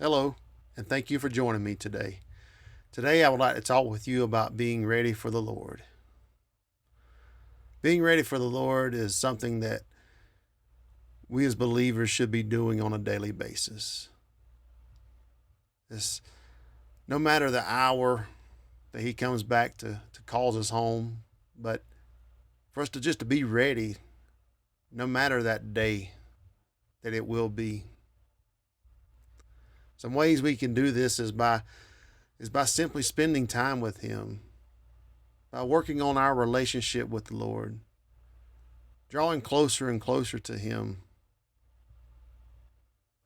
Hello, and thank you for joining me today. Today, I would like to talk with you about being ready for the Lord. Being ready for the Lord is something that we as believers should be doing on a daily basis. It's no matter the hour that He comes back to call us home, but for us to just to be ready, no matter that day that it will be. Some ways we can do this is by simply spending time with Him, by working on our relationship with the Lord, drawing closer and closer to Him.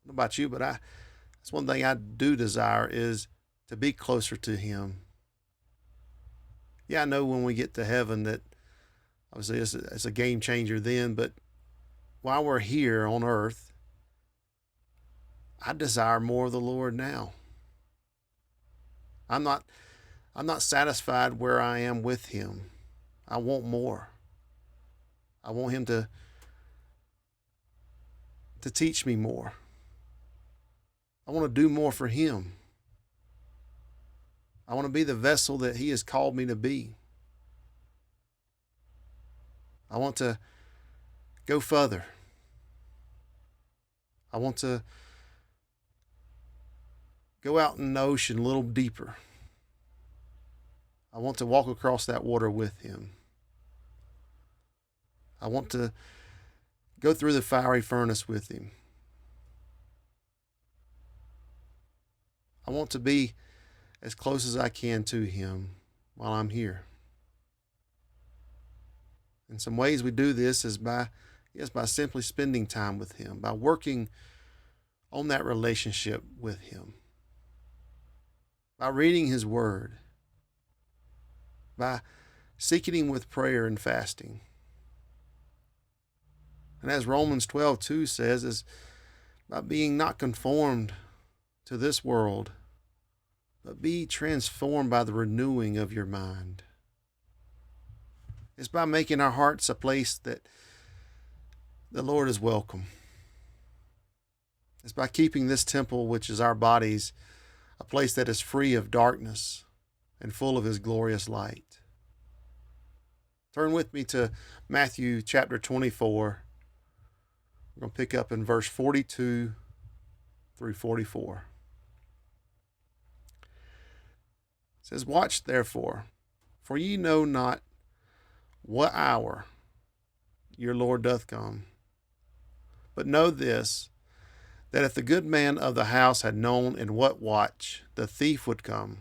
I don't know about you, but that's one thing I do desire is to be closer to Him. Yeah, I know when we get to heaven that obviously it's a game changer then, but while we're here on earth, I desire more of the Lord now. I'm not I'm not satisfied where I am with Him. I want more. I want Him to teach me more. I want to do more for Him. I want to be the vessel that He has called me to be. I want to go further. I want to go out in the ocean a little deeper. I want to walk across that water with Him. I want to go through the fiery furnace with Him. I want to be as close as I can to Him while I'm here. And some ways we do this is by simply spending time with Him, by working on that relationship with Him, by reading His Word, by seeking Him with prayer and fasting. And as Romans 12:2 says, is by being not conformed to this world, but be transformed by the renewing of your mind. It's by making our hearts a place that the Lord is welcome. It's by keeping this temple, which is our bodies, a place that is free of darkness and full of His glorious light. Turn with me to Matthew chapter 24. We're going to pick up in verse 42 through 44. It says, "Watch therefore, for ye know not what hour your Lord doth come. But know this, that if the good man of the house had known in what watch the thief would come,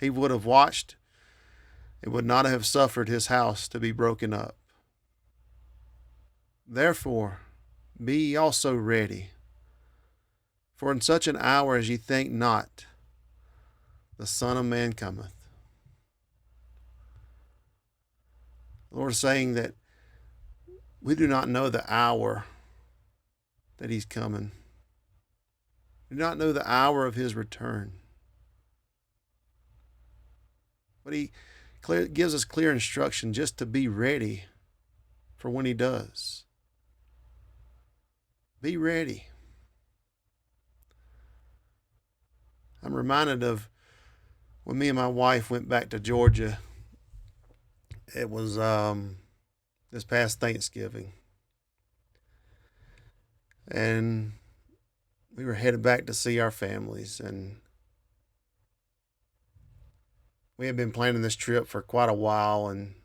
he would have watched and would not have suffered his house to be broken up. Therefore be ye also ready, for in such an hour as ye think not, the Son of Man cometh." The Lord is saying that we do not know the hour that He's coming. We do not know the hour of His return. But He gives us clear instruction just to be ready for when He does. Be ready. I'm reminded of when me and my wife went back to Georgia. It was this past Thanksgiving. And we were headed back to see our families. And we had been planning this trip for quite a while and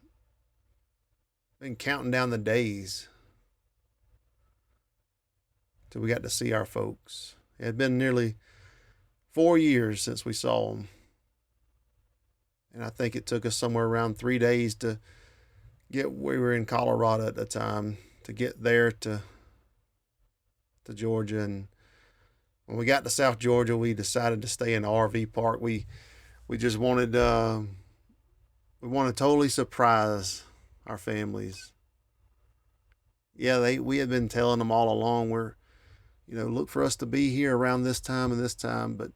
been counting down the days till we got to see our folks. It had been nearly 4 years since we saw them. And I think it took us somewhere around 3 days to we were in Colorado at the time, to get there to Georgia. And when we got to South Georgia, we decided to stay in the RV park. We just wanted we wanted to totally surprise our families. Yeah, we had been telling them all along, look for us to be here around this time and this time, but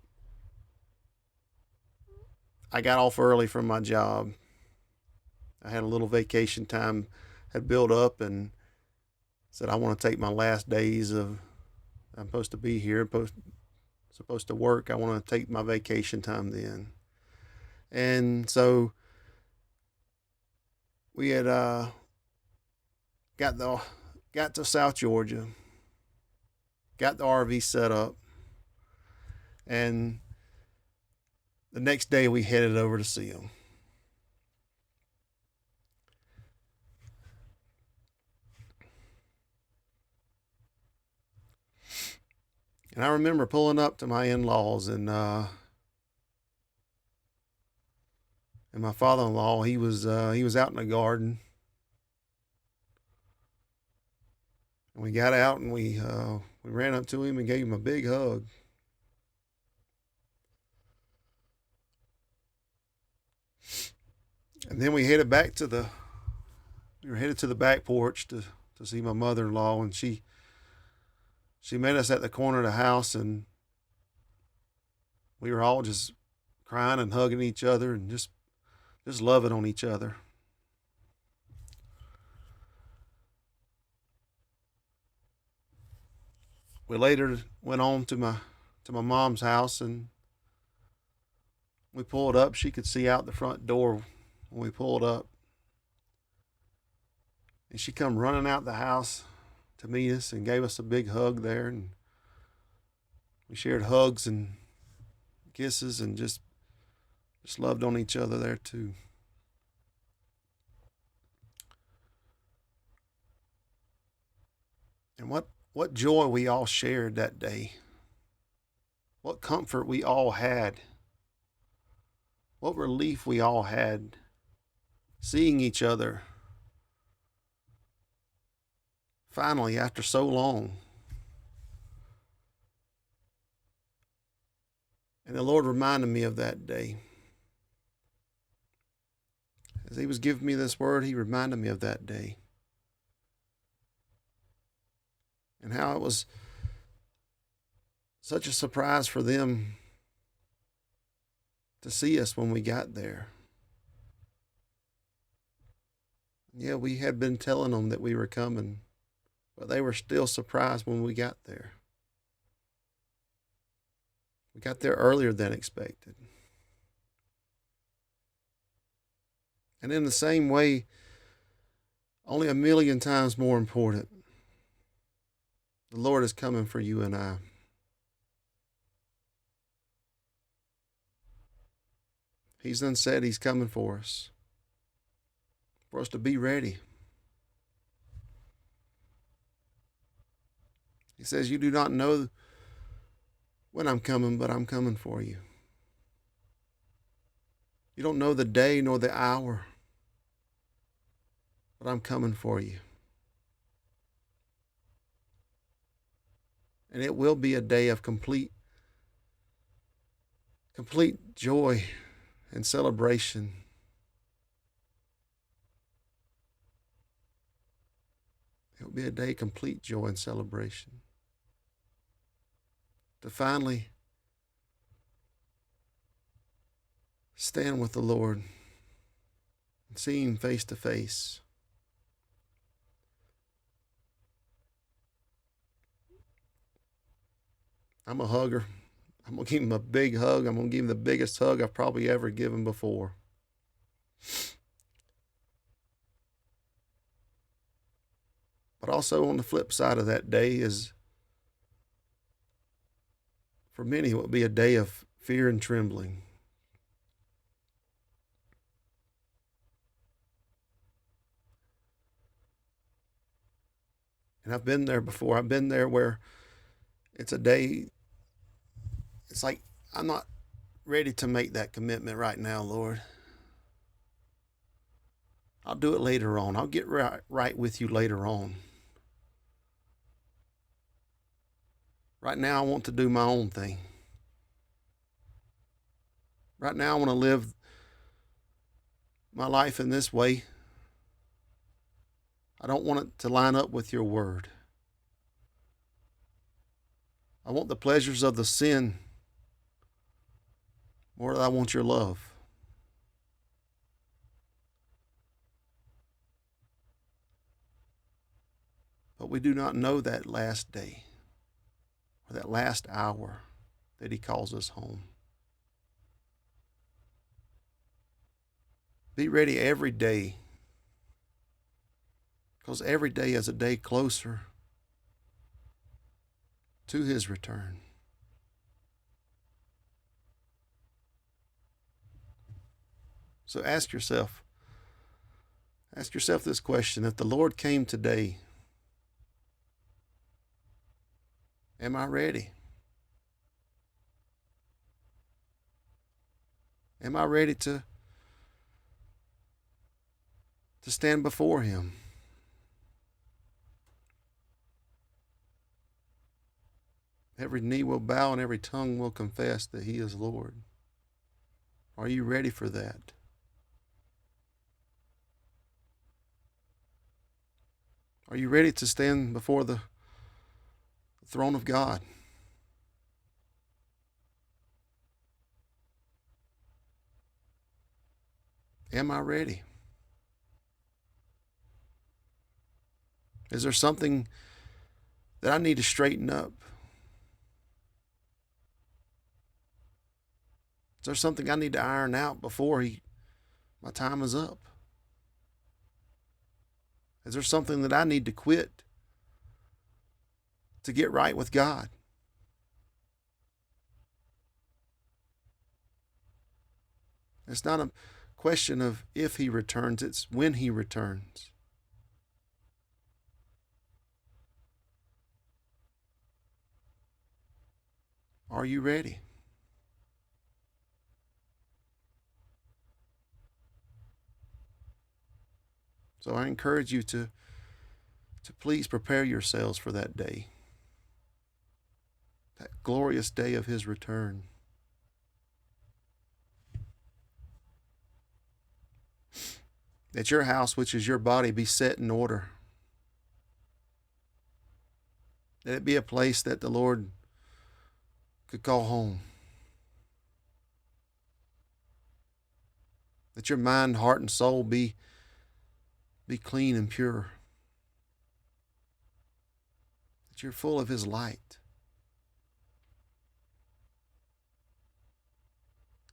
I got off early from my job. I had a little vacation time had built up and said I want to take my last days of I'm supposed to be here, supposed to work. I want to take my vacation time then. And so we had got to South Georgia, got the RV set up, and the next day we headed over to see him. And I remember pulling up to my in-laws, and my father-in-law, he was out in the garden. And we got out and we ran up to him and gave him a big hug. And then we were headed to the back porch to see my mother-in-law, and she met us at the corner of the house, and we were all just crying and hugging each other and just loving on each other. We later went on to my mom's house, and we pulled up. She could see out the front door when we pulled up. And she come running out the house to meet us and gave us a big hug there. And we shared hugs and kisses and just loved on each other there too. And what joy we all shared that day. What comfort we all had. What relief we all had seeing each other finally after so long. And the Lord reminded me of that day. As He was giving me this word, He reminded me of that day. And how it was such a surprise for them to see us when we got there. Yeah, we had been telling them that we were coming, but they were still surprised when we got there. We got there earlier than expected. And in the same way, only a million times more important, the Lord is coming for you and I. He's done said He's coming for us to be ready. He says, you do not know when I'm coming, but I'm coming for you. You don't know the day nor the hour, but I'm coming for you. And it will be a day of complete joy and celebration. It will be a day of complete joy and celebration. To finally stand with the Lord and see Him face to face. I'm a hugger. I'm going to give Him a big hug. I'm going to give Him the biggest hug I've probably ever given before. But also on the flip side of that day is, for many, it will be a day of fear and trembling. And I've been there before. I've been there where it's a day, it's like, I'm not ready to make that commitment right now, Lord. I'll do it later on. I'll get right with you later on. Right now, I want to do my own thing. Right now, I want to live my life in this way. I don't want it to line up with your word. I want the pleasures of the sin more than I want your love. But we do not know that last day or that last hour that he calls us home. Be ready every day, because every day is a day closer to his return. So ask yourself this question: if the Lord came today, am I ready? Am I ready to stand before him? Every knee will bow and every tongue will confess that he is Lord. Are you ready for that? Are you ready to stand before the throne of God? Am I ready? Is there something that I need to straighten up? Is there something I need to iron out before my time is up? Is there something that I need to quit to get right with God? It's not a question of if he returns, it's when he returns. Are you ready? So I encourage you to please prepare yourselves for that day, that glorious day of his return. That your house, which is your body, be set in order. That it be a place that the Lord could call home. That your mind, heart, and soul be clean and pure. That you're full of his light.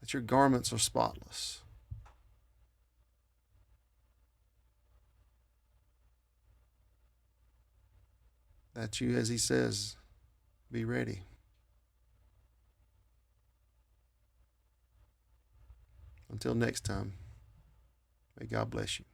That your garments are spotless. That you, as he says, be ready. Until next time, may God bless you.